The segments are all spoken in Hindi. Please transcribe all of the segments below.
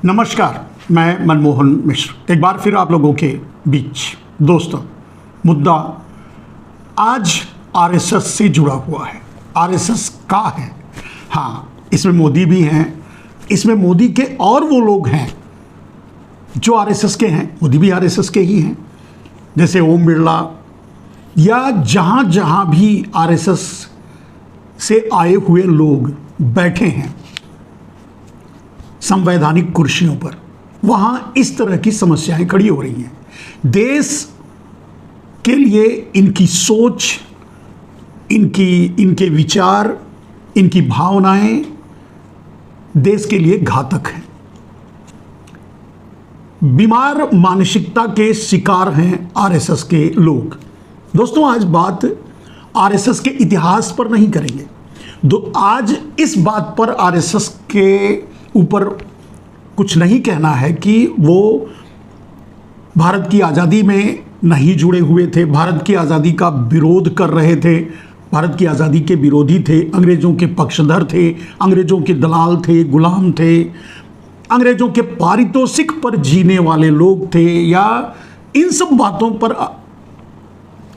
नमस्कार, मैं मनमोहन मिश्र एक बार फिर आप लोगों के बीच। दोस्तों, मुद्दा आज आरएसएस से जुड़ा हुआ है। आरएसएस का है, हाँ, इसमें मोदी भी हैं, इसमें मोदी के और वो लोग हैं जो आरएसएस के हैं। मोदी भी आरएसएस के ही हैं, जैसे ओम बिरला, या जहाँ जहाँ भी आरएसएस से आए हुए लोग बैठे हैं संवैधानिक कुर्सियों पर, वहाँ इस तरह की समस्याएं खड़ी हो रही हैं। देश के लिए इनकी सोच, इनके विचार, इनकी भावनाएं देश के लिए घातक हैं। बीमार मानसिकता के शिकार हैं आरएसएस के लोग। दोस्तों, आज बात आरएसएस के इतिहास पर नहीं करेंगे। आज इस बात पर आरएसएस के ऊपर कुछ नहीं कहना है कि वो भारत की आज़ादी में नहीं जुड़े हुए थे, भारत की आज़ादी का विरोध कर रहे थे, भारत की आज़ादी के विरोधी थे, अंग्रेज़ों के पक्षधर थे, अंग्रेज़ों के दलाल थे, गुलाम थे, अंग्रेज़ों के पारितोषिक पर जीने वाले लोग थे, या इन सब बातों पर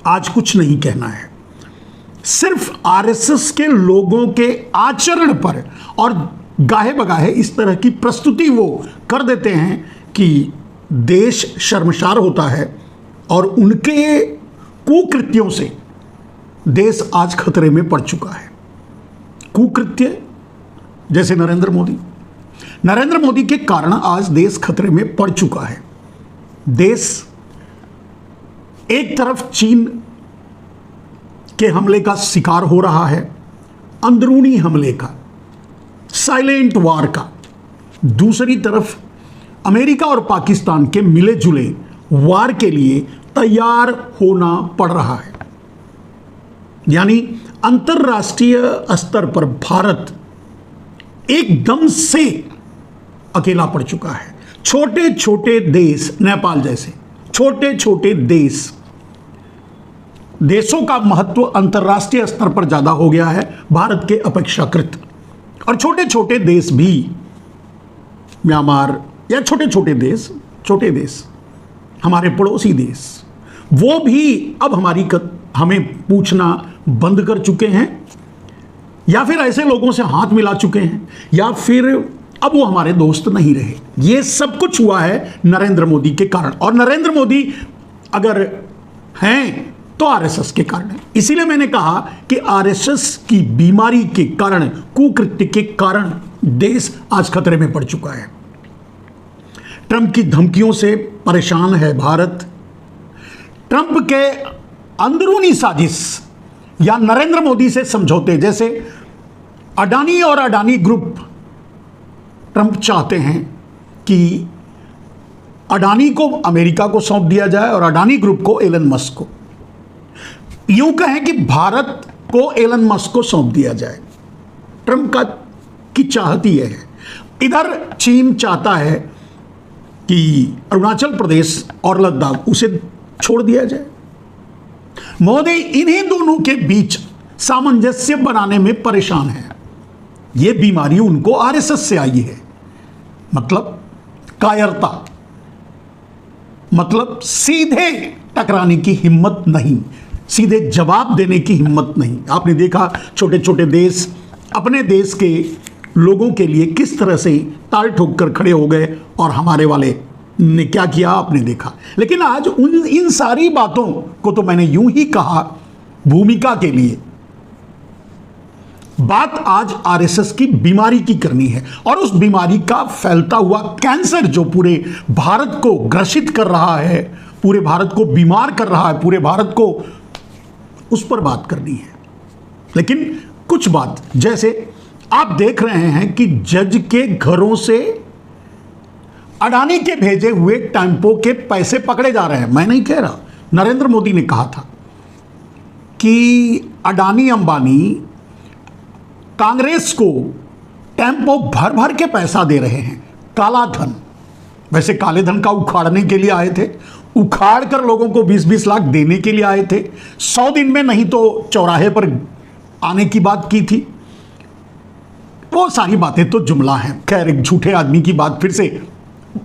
आज कुछ नहीं कहना है। सिर्फ आरएसएस के लोगों के आचरण पर और गाहे बगाहे इस तरह की प्रस्तुति वो कर देते हैं कि देश शर्मसार होता है, और उनके कुकृत्यों से देश आज खतरे में पड़ चुका है। कुकृत्य जैसे नरेंद्र मोदी के कारण आज देश खतरे में पड़ चुका है। देश एक तरफ चीन के हमले का शिकार हो रहा है, अंदरूनी हमले का, साइलेंट वार का। दूसरी तरफ अमेरिका और पाकिस्तान के मिले जुले वार के लिए तैयार होना पड़ रहा है। यानी अंतर्राष्ट्रीय स्तर पर भारत एकदम से अकेला पड़ चुका है। छोटे छोटे देश, नेपाल जैसे छोटे छोटे देशों का महत्व अंतर्राष्ट्रीय स्तर पर ज्यादा हो गया है भारत के अपेक्षाकृत। और छोटे छोटे देश भी, म्यांमार या छोटे छोटे देश हमारे पड़ोसी देश, वो भी अब हमें पूछना बंद कर चुके हैं, या फिर ऐसे लोगों से हाथ मिला चुके हैं, या फिर अब वो हमारे दोस्त नहीं रहे। ये सब कुछ हुआ है नरेंद्र मोदी के कारण। और नरेंद्र मोदी अगर हैं तो आरएसएस के कारण है। इसीलिए मैंने कहा कि आरएसएस की बीमारी के कारण, कुकृत्य के कारण देश आज खतरे में पड़ चुका है। ट्रंप की धमकियों से परेशान है भारत। ट्रंप के अंदरूनी साजिश या नरेंद्र मोदी से समझौते, जैसे अडानी और अडानी ग्रुप, ट्रंप चाहते हैं कि अडानी को अमेरिका को सौंप दिया जाए और अडानी ग्रुप को एलन मस्क को। यूं कहें कि भारत को एलन मस्क को सौंप दिया जाए। ट्रंप की चाहत यह है। इधर चीन चाहता है कि अरुणाचल प्रदेश और लद्दाख उसे छोड़ दिया जाए। मोदी इन्हीं दोनों के बीच सामंजस्य बनाने में परेशान है। यह बीमारी उनको आरएसएस से आई है। मतलब कायरता, मतलब सीधे टकराने की हिम्मत नहीं, सीधे जवाब देने की हिम्मत नहीं। आपने देखा छोटे छोटे देश अपने देश के लोगों के लिए किस तरह से ताल ठोक कर खड़े हो गए, और हमारे वाले ने क्या किया आपने देखा। लेकिन आज इन सारी बातों को तो मैंने यूं ही कहा भूमिका के लिए। बात आज आरएसएस की बीमारी की करनी है, और उस बीमारी का फैलता हुआ कैंसर जो पूरे भारत को ग्रसित कर रहा है, पूरे भारत को बीमार कर रहा है, पूरे भारत को, उस पर बात करनी है। लेकिन कुछ बात, जैसे आप देख रहे हैं कि जज के घरों से अडानी के भेजे हुए टेम्पो के पैसे पकड़े जा रहे हैं। मैं नहीं कह रहा, नरेंद्र मोदी ने कहा था कि अडानी अंबानी कांग्रेस को टेम्पो भर भर के पैसा दे रहे हैं, काला धन। वैसे काले धन का उखाड़ने के लिए आए थे, उखाड़ कर लोगों को 20-20 लाख देने के लिए आए थे। 100 दिन में नहीं तो चौराहे पर आने की बात की थी। वो सारी बातें तो जुमला हैं। खैर, एक झूठे आदमी की बात फिर से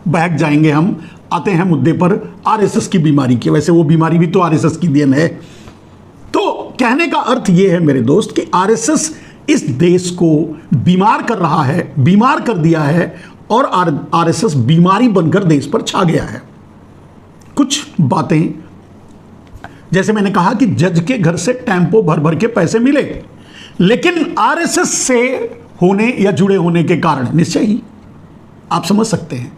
बहक जाएंगे हम। आते हैं मुद्दे पर आरएसएस की बीमारी की। वैसे वो बीमारी भी तो आरएसएस की देन है। तो कहने का अर्थ ये है मेरे दोस्त कि आरएसएस इस देश को बीमार कर रहा है, बीमार कर दिया है, और आरएसएस बीमारी बनकर देश पर छा गया है। कुछ बातें, जैसे मैंने कहा कि जज के घर से टेम्पो भर भर के पैसे मिले, लेकिन आरएसएस से होने या जुड़े होने के कारण निश्चय ही आप समझ सकते हैं,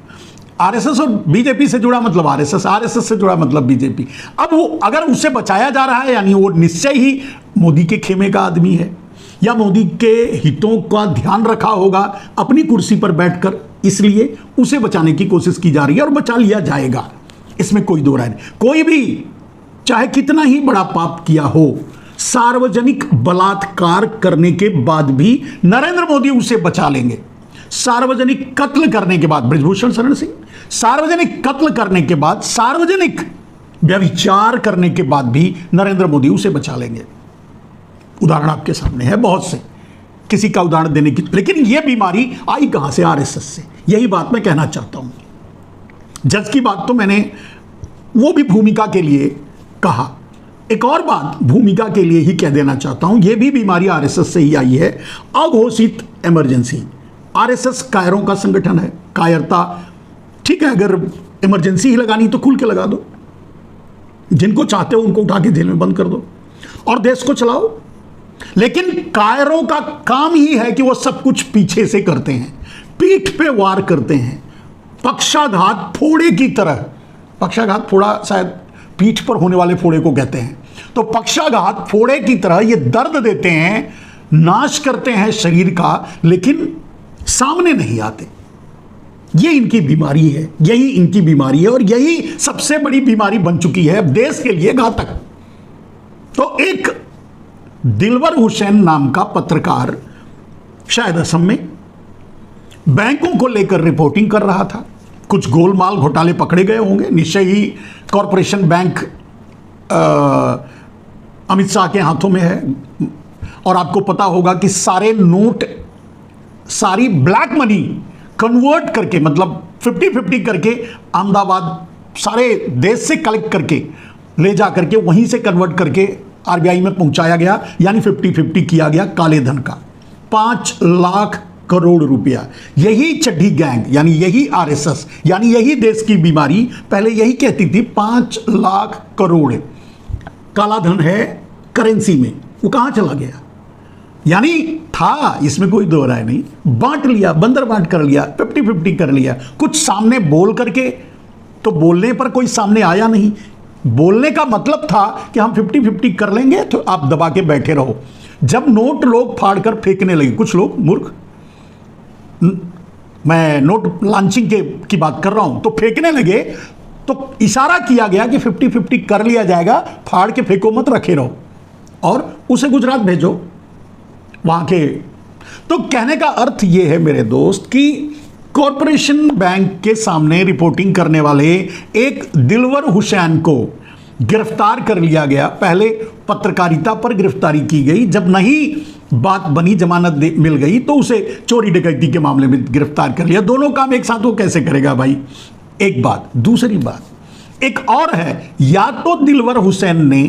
आरएसएस और बीजेपी से जुड़ा मतलब आरएसएस, आरएसएस से जुड़ा मतलब बीजेपी। अब वो अगर उसे बचाया जा रहा है, यानी वो निश्चय ही मोदी के खेमे का आदमी है, या मोदी के हितों का ध्यान रखा होगा अपनी कुर्सी पर बैठकर, इसलिए उसे बचाने की कोशिश की जा रही है और बचा लिया जाएगा, इसमें कोई दो राय नहीं। कोई भी चाहे कितना ही बड़ा पाप किया हो, सार्वजनिक बलात्कार करने के बाद भी नरेंद्र मोदी उसे बचा लेंगे। सार्वजनिक कत्ल करने के बाद, बृजभूषण शरण सिंह, सार्वजनिक कत्ल करने के बाद, सार्वजनिक व्यभिचार करने के बाद भी नरेंद्र मोदी उसे बचा लेंगे। उदाहरण आपके सामने है बहुत से, किसी का उदाहरण देने की, लेकिन यह बीमारी आई कहां से? आरएसएस से। यही बात मैं कहना चाहता हूं। जज की बात तो मैंने वो भी भूमिका के लिए कहा, एक और बात भूमिका के लिए ही कह देना चाहता हूं, यह भी बीमारी आरएसएस से ही आई है। अघोषित इमरजेंसी। आरएसएस कायरों का संगठन है, कायरता ठीक है, अगर इमरजेंसी ही लगानी तो खुल के लगा दो, जिनको चाहते हो उनको उठा के जेल में बंद कर दो और देश को चलाओ। लेकिन कायरों का काम ही है कि वो सब कुछ पीछे से करते हैं, पीठ पे वार करते हैं, पक्षाघात फोड़े की तरह। पक्षाघात फोड़ा शायद पीठ पर होने वाले फोड़े को कहते हैं। तो पक्षाघात फोड़े की तरह ये दर्द देते हैं, नाश करते हैं शरीर का, लेकिन सामने नहीं आते। ये इनकी बीमारी है, यही इनकी बीमारी है, और यही सबसे बड़ी बीमारी बन चुकी है देश के लिए घातक। तो एक दिलवर हुसैन नाम का पत्रकार शायद असम में बैंकों को लेकर रिपोर्टिंग कर रहा था। कुछ गोलमाल घोटाले पकड़े गए होंगे, निश्चय ही कॉरपोरेशन बैंक अमित शाह के हाथों में है, और आपको पता होगा कि सारे नोट, सारी ब्लैक मनी कन्वर्ट करके, मतलब 50-50 करके अहमदाबाद सारे देश से कलेक्ट करके ले जा करके वहीं से कन्वर्ट करके आरबीआई में पहुंचाया गया, यानी 50-50 किया गया काले धन का 5 लाख करोड़ रुपया। यही चड्ढी गैंग, यानी यही आरएसएस, यानी यही देश की बीमारी पहले यही कहती थी 5 लाख करोड़ काला धन है करेंसी में, वो कहां चला गया? यानी था, इसमें कोई दो राय नहीं, बांट लिया, बंदर बांट कर लिया, 50-50 कर लिया। कुछ सामने बोल करके, तो बोलने पर कोई सामने आया नहीं। बोलने का मतलब था कि हम 50-50 कर लेंगे, तो आप दबा के बैठे रहो। जब नोट लोग फाड़ कर फेंकने लगे, कुछ लोग मूर्ख, मैं नोट लॉन्चिंग की बात कर रहा हूं, तो फेंकने लगे, तो इशारा किया गया कि 50-50 कर लिया जाएगा, फाड़ के फेंको मत, रखे रहो और उसे गुजरात भेजो वहां के। तो कहने का अर्थ यह है मेरे दोस्त कि कॉरपोरेशन बैंक के सामने रिपोर्टिंग करने वाले एक दिलवर हुसैन को गिरफ्तार कर लिया गया। पहले पत्रकारिता पर गिरफ्तारी की गई, जब नहीं बात बनी, जमानत मिल गई, तो उसे चोरी डकैती के मामले में गिरफ्तार कर लिया। दोनों काम एक साथ वो कैसे करेगा भाई? एक बात। दूसरी बात एक और है, या तो दिलवर हुसैन ने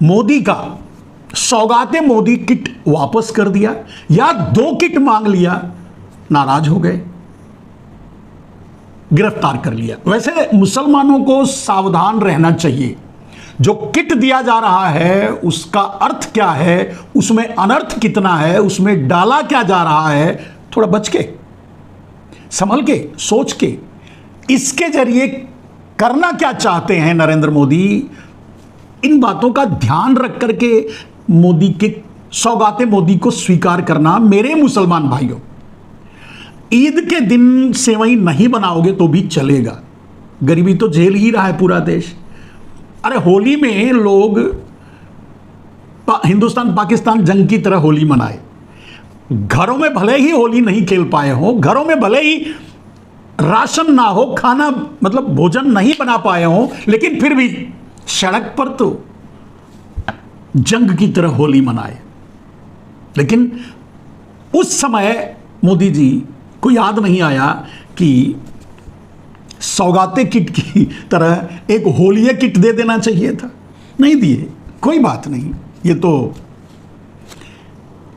मोदी का सौगाते मोदी किट वापस कर दिया, या 2 किट मांग लिया, नाराज हो गए, गिरफ्तार कर लिया। वैसे मुसलमानों को सावधान रहना चाहिए। जो किट दिया जा रहा है उसका अर्थ क्या है, उसमें अनर्थ कितना है, उसमें डाला क्या जा रहा है, थोड़ा बच के, संभल के, सोच के, इसके जरिए करना क्या चाहते हैं नरेंद्र मोदी, इन बातों का ध्यान रख करके मोदी के सौगाते मोदी को स्वीकार करना। मेरे मुसलमान भाइयों, ईद के दिन सेवई नहीं बनाओगे तो भी चलेगा, गरीबी तो झेल ही रहा है पूरा देश। अरे होली में लोग हिंदुस्तान पाकिस्तान जंग की तरह होली मनाए, घरों में भले ही होली नहीं खेल पाए हो, घरों में भले ही राशन ना हो, खाना मतलब भोजन नहीं बना पाए हो, लेकिन फिर भी सड़क पर तो जंग की तरह होली मनाए। लेकिन उस समय मोदी जी को याद नहीं आया कि सौगाते किट की तरह एक होलिया किट दे देना चाहिए था, नहीं दिए, कोई बात नहीं, ये तो।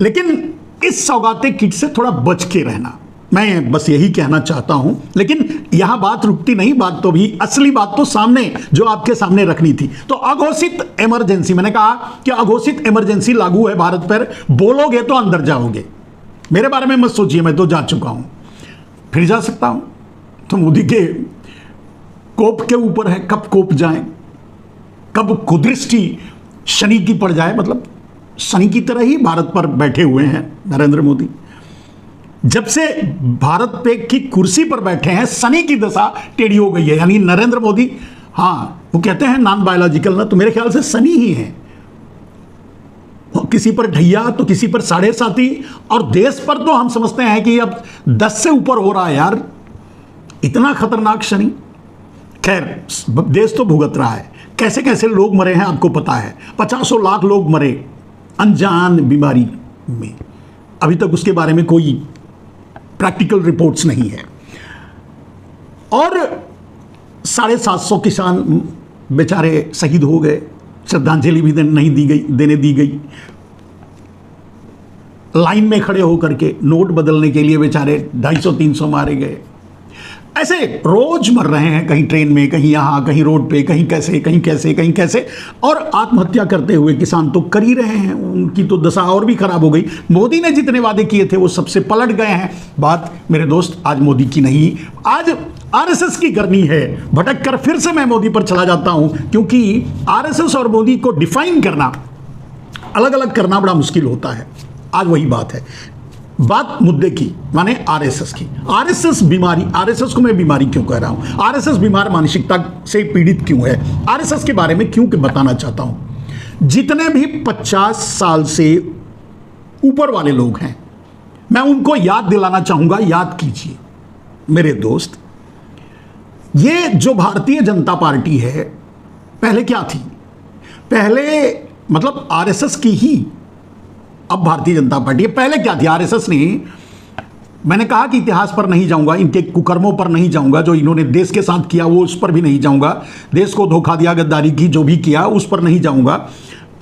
लेकिन इस सौगाते किट से थोड़ा बच के रहना, मैं बस यही कहना चाहता हूं। लेकिन यहां बात रुकती नहीं, बात तो भी, असली बात तो सामने, जो आपके सामने रखनी थी। तो अघोषित इमरजेंसी, मैंने कहा कि अघोषित इमरजेंसी लागू है भारत पर, बोलोगे तो अंदर जाओगे। मेरे बारे में मत सोचिए, मैं तो जा चुका हूं, फिर जा सकता हूं। तो मोदी के कोप के ऊपर है, कब कोप जाए, कब कुदृष्टि शनि की पड़ जाए। मतलब शनि की तरह ही भारत पर बैठे हुए हैं नरेंद्र मोदी। जब से भारत पे की कुर्सी पर बैठे हैं, शनि की दशा टेढ़ी हो गई है। यानी नरेंद्र मोदी, हाँ, वो कहते हैं नॉन बायोलॉजिकल ना, तो मेरे ख्याल से शनि ही है। किसी पर ढैया तो किसी पर 7.5, और देश पर तो हम समझते हैं कि अब 10 से ऊपर हो रहा है यार, इतना खतरनाक शनि। खैर, देश तो भुगत रहा है, कैसे कैसे लोग मरे हैं आपको पता है, 50 लाख लोग मरे अनजान बीमारी में। अभी तक उसके बारे में कोई प्रैक्टिकल रिपोर्ट्स नहीं है। और 750 किसान बेचारे शहीद हो गए, श्रद्धांजलि भी नहीं देने दी गई। लाइन में खड़े होकर के नोट बदलने के लिए बेचारे 250-300 मारे गए। ऐसे रोज मर रहे हैं, कहीं ट्रेन में, कहीं यहां, कहीं रोड पे, कहीं कैसे, कहीं कैसे, कहीं कैसे। और आत्महत्या करते हुए किसान तो कर ही रहे हैं, उनकी तो दशा और भी खराब हो गई। मोदी ने जितने वादे किए थे वो सबसे पलट गए हैं। बात मेरे दोस्त आज मोदी की नहीं, आज आरएसएस की करनी है। भटक कर फिर से मैं मोदी पर चला जाता हूं, क्योंकि आरएसएस और मोदी को डिफाइन करना, अलग अलग करना बड़ा मुश्किल होता है। आज वही बात है, बात मुद्दे की, माने आरएसएस की। आरएसएस बीमारी, आरएसएस को मैं बीमारी क्यों कह रहा हूं, आरएसएस बीमार मानसिकता से पीड़ित क्यों है, आरएसएस के बारे में क्यों बताना चाहता हूं। जितने भी 50 साल से ऊपर वाले लोग हैं, मैं उनको याद दिलाना चाहूंगा, याद कीजिए मेरे दोस्त, ये जो भारतीय जनता पार्टी है, पहले क्या थी? पहले मतलब आरएसएस की ही अब भारतीय जनता पार्टी है। पहले क्या थी आरएसएस ने? मैंने कहा कि इतिहास पर नहीं जाऊंगा, इनके कुकर्मों पर नहीं जाऊंगा, जो इन्होंने देश के साथ किया वो उस पर भी नहीं जाऊंगा, देश को धोखा दिया, गद्दारी की, जो भी किया उस पर नहीं जाऊंगा।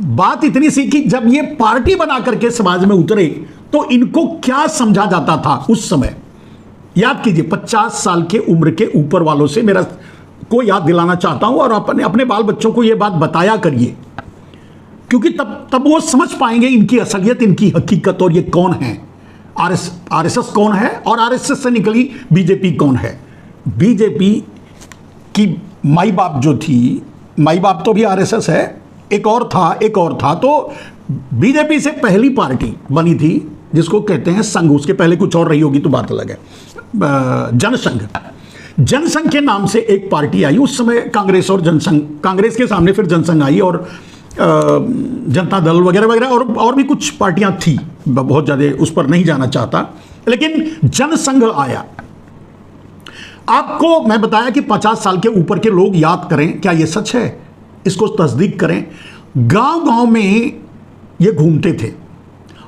बात इतनी सी कि जब ये पार्टी बना करके समाज में उतरे तो इनको क्या समझा जाता था उस समय। याद कीजिए, 50 साल के उम्र के ऊपर वालों से मेरा को याद दिलाना चाहता हूं, और अपने बाल बच्चों को यह बात बताया करिए, क्योंकि तब वो समझ पाएंगे इनकी असलियत, इनकी हकीकत, और ये कौन है, आरएसएस कौन है, और आरएसएस से निकली बीजेपी कौन है। बीजेपी की माई बाप जो थी, माई बाप तो भी आरएसएस है, एक और था। तो बीजेपी से पहली पार्टी बनी थी जिसको कहते हैं संघ, उसके पहले कुछ और रही होगी तो बात अलग है, जनसंघ के नाम से एक पार्टी आई। उस समय कांग्रेस और जनसंघ, कांग्रेस के सामने फिर जनसंघ आई, और जनता दल वगैरह वगैरह और भी कुछ पार्टियां थी, बहुत ज़्यादा उस पर नहीं जाना चाहता, लेकिन जनसंघ आया। आपको मैं बताया कि 50 साल के ऊपर के लोग याद करें, क्या ये सच है, इसको तस्दीक करें। गांव-गांव में ये घूमते थे,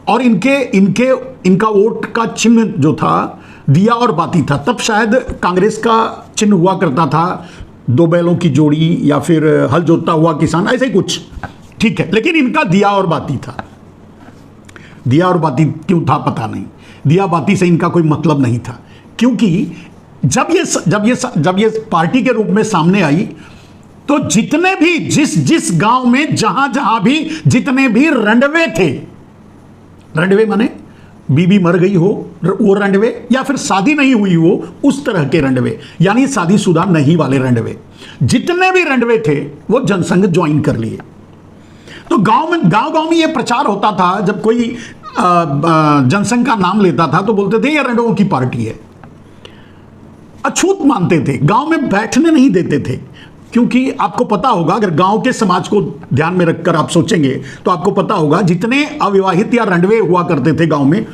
और इनका वोट का चिन्ह जो था दिया और बाती था। तब शायद कांग्रेस का चिन्ह हुआ करता था 2 बैलों की जोड़ी, या फिर हल जोतता हुआ किसान, ऐसे ही कुछ, ठीक है। लेकिन इनका दिया और बाती था। दिया और बाती क्यों था पता नहीं, दिया बाती से इनका कोई मतलब नहीं था, क्योंकि जब ये पार्टी के रूप में सामने आई, तो जितने भी जिस गांव में जहां भी जितने भी रंडवे थे, रंडवे माने बीबी मर गई हो वो रंडवे, या फिर शादी नहीं हुई हो उस तरह के रंडवे, यानी शादीशुदा नहीं वाले रंडवे, जितने भी रंडवे थे वो जनसंघ ज्वाइन कर लिए। तो गांव में ये प्रचार होता था, जब कोई जनसंघ का नाम लेता था तो बोलते थे ये रंडवों की पार्टी है। अछूत मानते थे, गांव में बैठने नहीं देते थे, क्योंकि आपको पता होगा, अगर गांव के समाज को ध्यान में रखकर आप सोचेंगे तो आपको पता होगा, जितने अविवाहित या रंडवे हुआ करते थे गांव में,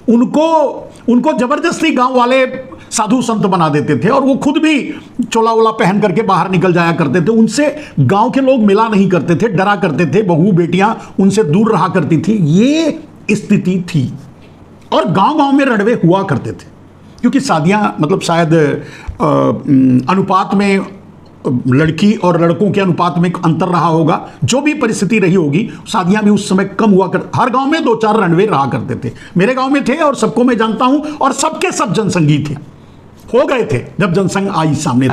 उनको जबरदस्ती गांव वाले साधु संत बना देते थे, और वो खुद भी चोला वोला पहन करके बाहर निकल जाया करते थे। उनसे गांव के लोग मिला नहीं करते थे, डरा करते थे, बहू बेटियां उनसे दूर रहा करती थी। ये स्थिति थी, और गांव गांव में रंडवे हुआ करते थे। क्योंकि शादियां मतलब शायद अनुपात में लड़की और लड़कों के अनुपात में अंतर रहा होगा, जो भी परिस्थिति रही होगी, शादियां भी उस समय कम हुआ कर, हर गांव में 2-4 रणवे रहा करते थे। मेरे गांव में थे और सबको मैं जानता हूं, और सबके सब जनसंघी थे, हो गए थे जब जनसंघ आई सामने।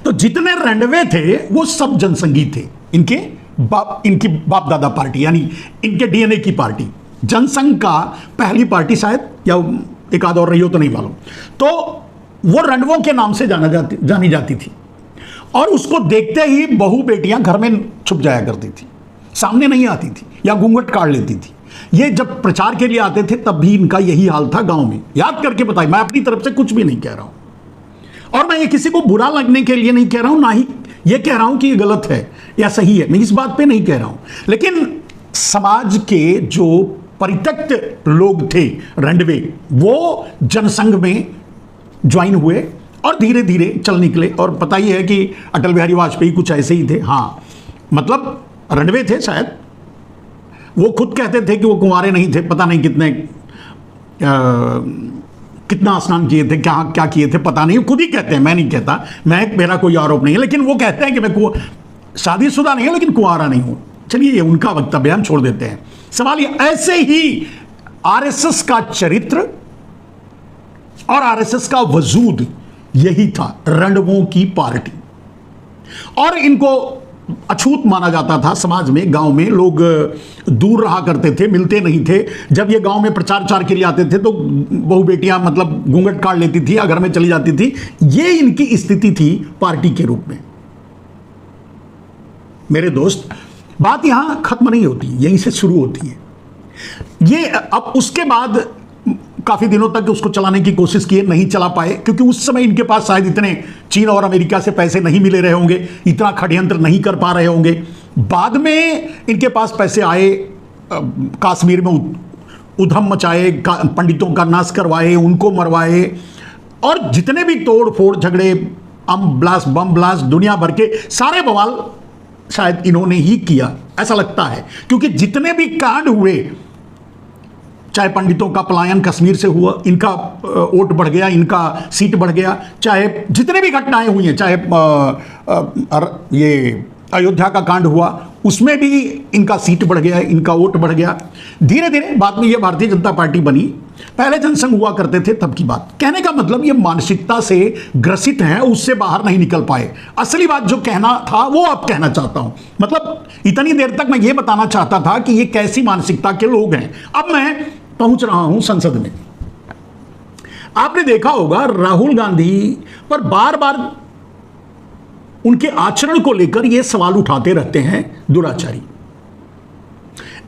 तो जितने रणवे थे वो सब जनसंघी थे, इनकी बाप दादा पार्टी, यानी इनके डीएनए की पार्टी। जनसंघ का पहली पार्टी शायद, या एक आध और रही हो तो नहीं मालूम। तो वो रणवों के नाम से जानी जाती थी, और उसको देखते ही बहू बेटियां घर में छुप जाया करती थी, सामने नहीं आती थी या घूंघट काट लेती थी। ये जब प्रचार के लिए आते थे तब भी इनका यही हाल था गांव में। याद करके बताइए, मैं अपनी तरफ से कुछ भी नहीं कह रहा हूं, और मैं ये किसी को बुरा लगने के लिए नहीं कह रहा हूं, ना ही ये कह रहा हूं कि ये गलत है या सही है, मैं इस बात पे नहीं कह रहा हूं। लेकिन समाज के जो परित्यक्त लोग थे रणवे, वो जनसंघ में ज्वाइन हुए और धीरे धीरे चल निकले। और पता ही है कि अटल बिहारी वाजपेयी कुछ ऐसे ही थे। हाँ, मतलब रणवे थे शायद, वो खुद कहते थे कि वो कुंवारे नहीं थे, पता नहीं कितना स्नान किए थे, क्या क्या किए थे पता नहीं, खुद ही कहते हैं, मैं नहीं कहता, मेरा कोई आरोप नहीं है, लेकिन वो कहते हैं कि मैं शादीशुदा नहीं हूं लेकिन कुंवारा नहीं हूं। चलिए, ये उनका वक्तव्य, हम छोड़ देते हैं। सवाल ये, ऐसे ही आरएसएस का चरित्र और आरएसएस का वजूद यही था, रणवों की पार्टी, और इनको अछूत माना जाता था समाज में। गांव में लोग दूर रहा करते थे, मिलते नहीं थे। जब ये गांव में प्रचार के लिए आते थे तो बहू बेटियां मतलब घूंघट काट लेती थी या घर में चली जाती थी। ये इनकी स्थिति थी पार्टी के रूप में। मेरे दोस्त, बात यहां खत्म नहीं होती, यहीं से शुरू होती है। ये अब उसके बाद काफी दिनों तक उसको चलाने की कोशिश की, नहीं चला पाए, क्योंकि उस समय इनके पास शायद इतने चीन और अमेरिका से पैसे नहीं मिले रहे होंगे, इतना षड्यंत्र नहीं कर पा रहे होंगे। बाद में इनके पास पैसे आए, कश्मीर में उधम मचाए, पंडितों का नाश करवाए, उनको मरवाए, और जितने भी तोड़ फोड़ झगड़े, बम ब्लास्ट, दुनिया भर के सारे बवाल शायद इन्होंने ही किया, ऐसा लगता है। क्योंकि जितने भी कांड हुए, चाहे पंडितों का पलायन कश्मीर से हुआ, इनका वोट बढ़ गया, इनका सीट बढ़ गया, चाहे जितने भी घटनाएं हुई हैं, चाहे ये अयोध्या का कांड हुआ, उसमें भी इनका सीट बढ़ गया, इनका वोट बढ़ गया। धीरे धीरे बाद में ये भारतीय जनता पार्टी बनी। पहले जनसंघ हुआ करते थे तब की बात। कहने का मतलब, ये मानसिकता से ग्रसित हैं, उससे बाहर नहीं निकल पाए। असली बात जो कहना था वो अब कहना चाहता हूं। मतलब इतनी देर तक मैं ये बताना चाहता था कि ये कैसी मानसिकता के लोग हैं। अब मैं पहुंच रहा हूं संसद में। आपने देखा होगा राहुल गांधी पर बार बार उनके आचरण को लेकर ये सवाल उठाते रहते हैं दुराचारी।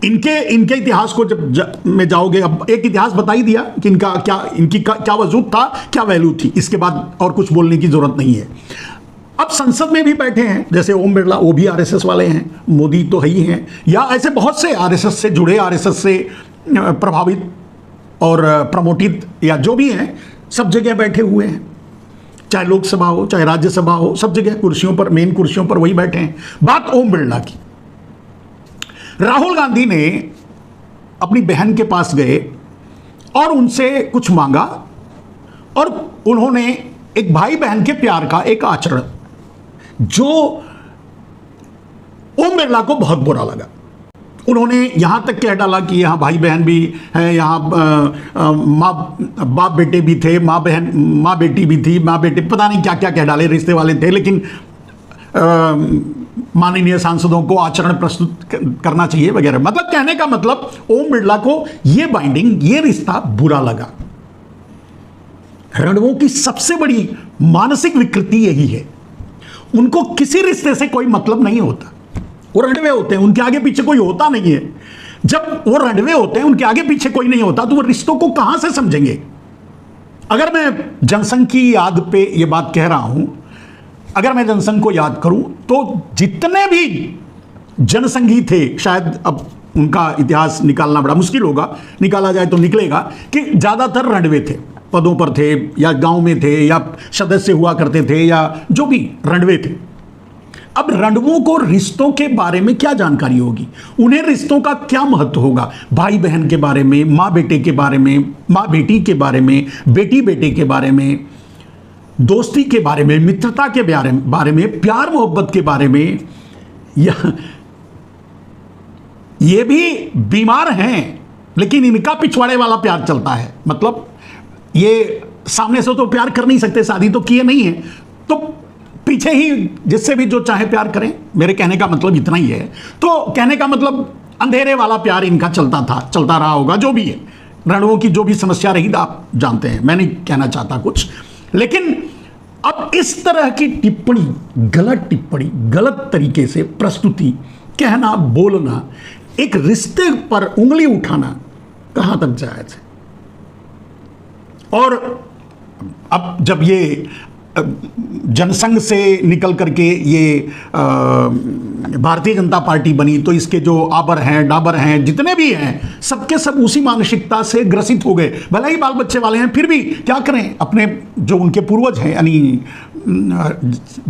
इनके इतिहास को जब में जाओगे, अब एक इतिहास बता ही दिया कि इनकी क्या वजूद था, क्या वैल्यू थी, इसके बाद और कुछ बोलने की जरूरत नहीं है। अब संसद में भी बैठे हैं, जैसे ओम बिरला, वो भी आरएसएस वाले हैं, मोदी तो है ही हैं, या ऐसे बहुत से आरएसएस से जुड़े, आरएसएस से प्रभावित और प्रमोटित या जो भी हैं, सब जगह बैठे हुए हैं। चाहे लोकसभा हो, चाहे राज्यसभा हो, सब जगह कुर्सियों पर, मेन कुर्सियों पर वही बैठे हैं। बात ओम बिरला की। राहुल गांधी ने अपनी बहन के पास गए और उनसे कुछ मांगा, और उन्होंने एक भाई बहन के प्यार का एक आचरण जो ओम बिरला को बहुत बुरा लगा। उन्होंने यहां तक कह डाला कि यहां भाई बहन भी हैं, यहां माँ बाप बेटे भी थे, माँ बेटी भी थी, माँ बेटे, पता नहीं क्या क्या कह डाले, रिश्ते वाले थे। लेकिन माननीय सांसदों को आचरण प्रस्तुत करना चाहिए वगैरह। मतलब कहने का मतलब, ओम बिरला को ये बाइंडिंग, ये रिश्ता बुरा लगा। रणवों की सबसे बड़ी मानसिक विकृति यही है, उनको किसी रिश्ते से कोई मतलब नहीं होता। वो रणवे होते हैं, उनके आगे पीछे कोई होता नहीं है। जब वो रणवे होते हैं, उनके आगे पीछे कोई नहीं होता, तो वो रिश्तों को कहां से समझेंगे। अगर मैं जनसंघ की याद पे ये बात कह रहा हूं, अगर मैं जनसंघ को याद करूं तो जितने भी जनसंघी थे, शायद अब उनका इतिहास निकालना बड़ा मुश्किल होगा, निकाला जाए तो निकलेगा कि ज्यादातर रणवे थे, पदों पर थे या गांव में थे या सदस्य हुआ करते थे या जो भी रणवे थे। अब रणुओं को रिश्तों के बारे में क्या जानकारी होगी, उन्हें रिश्तों का क्या महत्व होगा, भाई बहन के बारे में, माँ बेटे के बारे में, माँ बेटी के बारे में, बेटी बेटे के बारे में, दोस्ती के बारे में, मित्रता के बारे में, प्यार मोहब्बत के बारे में। ये भी बीमार हैं, लेकिन इनका पिछवाड़े वाला प्यार चलता है। मतलब ये सामने से तो प्यार कर नहीं सकते, शादी तो किए नहीं है, तो पीछे ही जिससे भी जो चाहे प्यार करें। मेरे कहने का मतलब इतना ही है। तो कहने का मतलब अंधेरे वाला प्यार इनका चलता था, चलता रहा होगा, जो भी है। रणुओं की जो भी समस्या रही आप जानते हैं, मैं नहीं कहना चाहता कुछ। लेकिन अब इस तरह की टिप्पणी, गलत तरीके से प्रस्तुति, कहना, बोलना, एक रिश्ते पर उंगली उठाना कहां तक जायज है। और अब जब ये जनसंघ से निकल करके ये भारतीय जनता पार्टी बनी, तो इसके जो आबर हैं, डाबर हैं, जितने भी हैं, सबके सब उसी मानसिकता से ग्रसित हो गए। भले ही बाल बच्चे वाले हैं, फिर भी क्या करें, अपने जो उनके पूर्वज हैं, यानी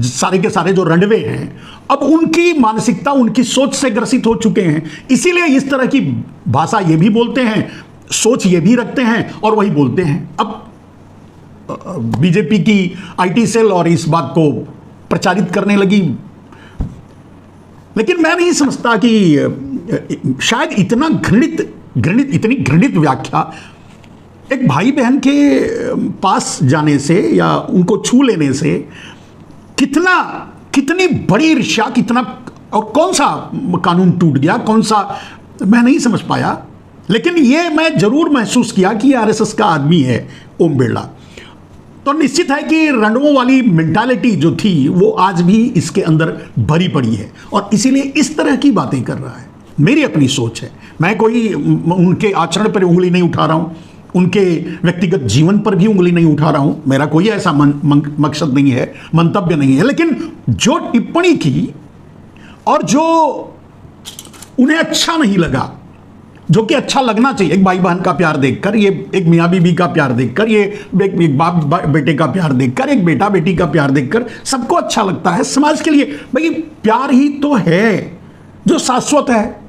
सारे के सारे जो रणवे हैं, अब उनकी मानसिकता, उनकी सोच से ग्रसित हो चुके हैं। इसीलिए इस तरह की भाषा ये भी बोलते हैं, सोच ये भी रखते हैं और वही बोलते हैं। अब बीजेपी की आईटी सेल और इस बात को प्रचारित करने लगी। लेकिन मैं नहीं समझता कि शायद इतनी घृणित व्याख्या एक भाई बहन के पास जाने से या उनको छू लेने से कितनी बड़ी ईर्ष्या, कितना, और कौन सा कानून टूट गया, कौन सा, मैं नहीं समझ पाया। लेकिन ये मैं जरूर महसूस किया कि आरएसएस का आदमी है ओम बिरला। तो निश्चित है कि रणुओं वाली मेंटालिटी जो थी वो आज भी इसके अंदर भरी पड़ी है, और इसीलिए इस तरह की बातें कर रहा है। मेरी अपनी सोच है, मैं कोई उनके आचरण पर उंगली नहीं उठा रहा हूं, उनके व्यक्तिगत जीवन पर भी उंगली नहीं उठा रहा हूं, मेरा कोई ऐसा मकसद नहीं है, मंतव्य नहीं है। लेकिन जो टिप्पणी की और जो उन्हें अच्छा नहीं लगा, जो कि अच्छा लगना चाहिए, एक भाई बहन का प्यार देखकर, ये एक मियाँ बीबी का प्यार देखकर, ये एक बाप बेटे का प्यार देखकर, एक बेटा बेटी का प्यार देखकर सबको अच्छा लगता है। समाज के लिए भाई प्यार ही तो है जो शाश्वत है।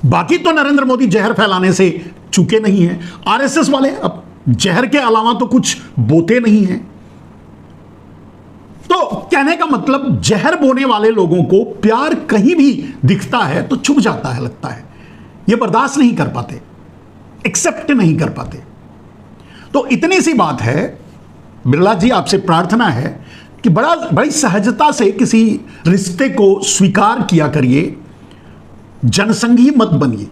बाकी तो नरेंद्र मोदी जहर फैलाने से चूके नहीं है। आरएसएस वाले अब जहर के अलावा तो कुछ बोते नहीं हैं। तो कहने का मतलब, जहर बोने वाले लोगों को प्यार कहीं भी दिखता है तो छुप जाता है, लगता है ये बर्दाश्त नहीं कर पाते, एक्सेप्ट नहीं कर पाते। तो इतनी सी बात है। बिरला जी, आपसे प्रार्थना है कि बड़ी सहजता से किसी रिश्ते को स्वीकार किया करिए, जनसंघी मत बनिए।